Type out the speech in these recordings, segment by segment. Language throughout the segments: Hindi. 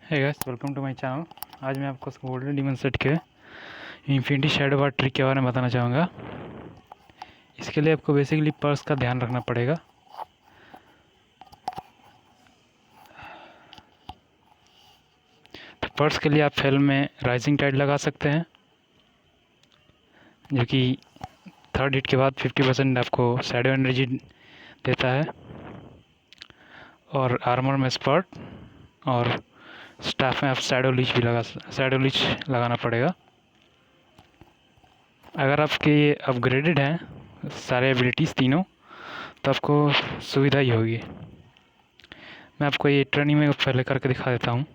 Hey guys, welcome to my channel. आज मैं आपको गोल्डन डीमन सेट के इन्फिनिटी शैडो बार ट्रिक के बारे में बताना चाहूँगा। इसके लिए आपको बेसिकली पर्स का ध्यान रखना पड़ेगा। तो पर्स के लिए आप फेल में राइजिंग टाइड लगा सकते हैं, जो कि थर्ड हिट के बाद 50% आपको शैडो एनर्जी देता है। और आर्मर में स्पर्ट और स्टाफ में आप शैडो लीच लगाना पड़ेगा। अगर आपके ये अपग्रेडेड हैं सारे एबिलिटीज़ तीनों, तो आपको सुविधा ही होगी। मैं आपको ये ट्रेनिंग में पहले करके दिखा देता हूँ।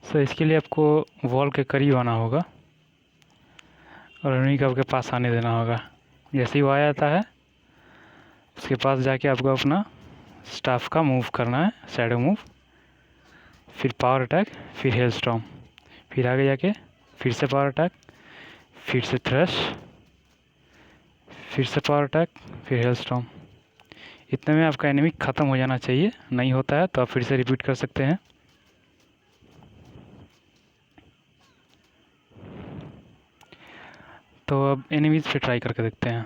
सो इसके लिए आपको वॉल के करीब आना होगा और उन्हीं को आपके पास आने देना होगा। जैसे ही वो आ जाता है, उसके पास जाके आपको अपना स्टाफ का मूव करना है, शैडो मूव, फिर पावर अटैक, फिर हेल स्टॉर्म, फिर आगे जाके फिर से पावर अटैक, फिर से थ्रश, फिर से पावर अटैक, फिर हेल स्टॉर्म। इतने में आपका एनिमी ख़त्म हो जाना चाहिए। नहीं होता है तो आप फिर से रिपीट कर सकते हैं। तो अब एनिमीज़ पे ट्राई करके देखते हैं।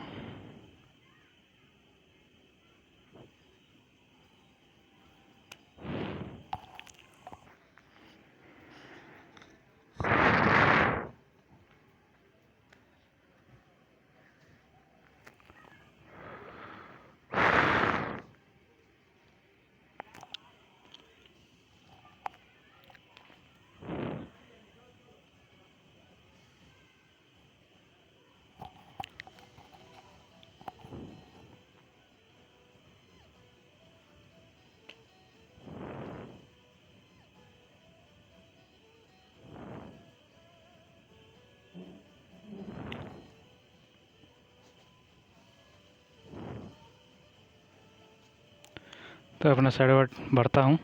तो अपना शैडो बढ़ता हूँ।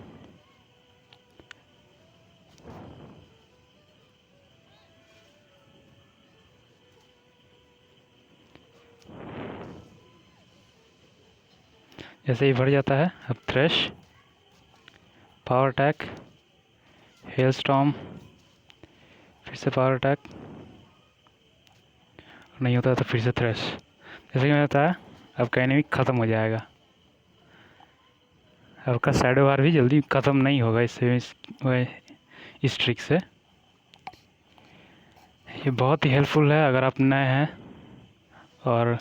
जैसे ही बढ़ जाता है, अब trash, power attack, hello storm, फिर से पावर अटैक, नहीं होता तो फिर से थ्रैश। जैसे कि मैंने बताया, आपका एनिमी ख़त्म हो जाएगा। आपका शैडो बार भी जल्दी ख़त्म नहीं होगा इस ट्रिक से। ये बहुत ही हेल्पफुल है अगर आप नए हैं और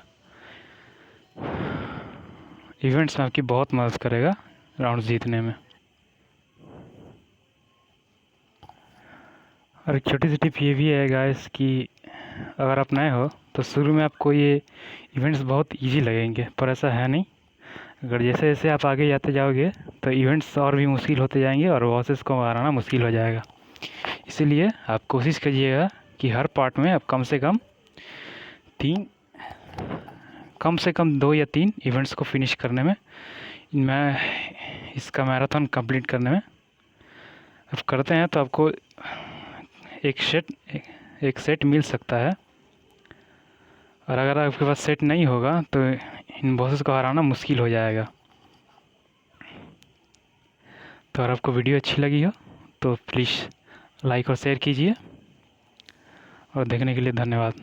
इवेंट्स में आपकी बहुत मदद करेगा राउंड जीतने में। और एक छोटी सी टिप ये भी है गाइस कि अगर आप नए हो तो शुरू में आपको ये इवेंट्स बहुत इजी लगेंगे, पर ऐसा है नहीं। अगर जैसे जैसे आप आगे जाते जाओगे तो इवेंट्स और भी मुश्किल होते जाएंगे और बॉसेस को हराना मुश्किल हो जाएगा। इसीलिए आप कोशिश कीजिएगा कि हर पार्ट में आप कम से कम 2 या 3 इवेंट्स को फिनिश करने में, इसका मैराथन कंप्लीट करने में आप करते हैं तो आपको एक सेट मिल सकता है। और अगर आपके पास सेट नहीं होगा तो इन बॉसेस को हराना मुश्किल हो जाएगा। तो अगर आपको वीडियो अच्छी लगी हो तो प्लीज़ लाइक और शेयर कीजिए। और देखने के लिए धन्यवाद।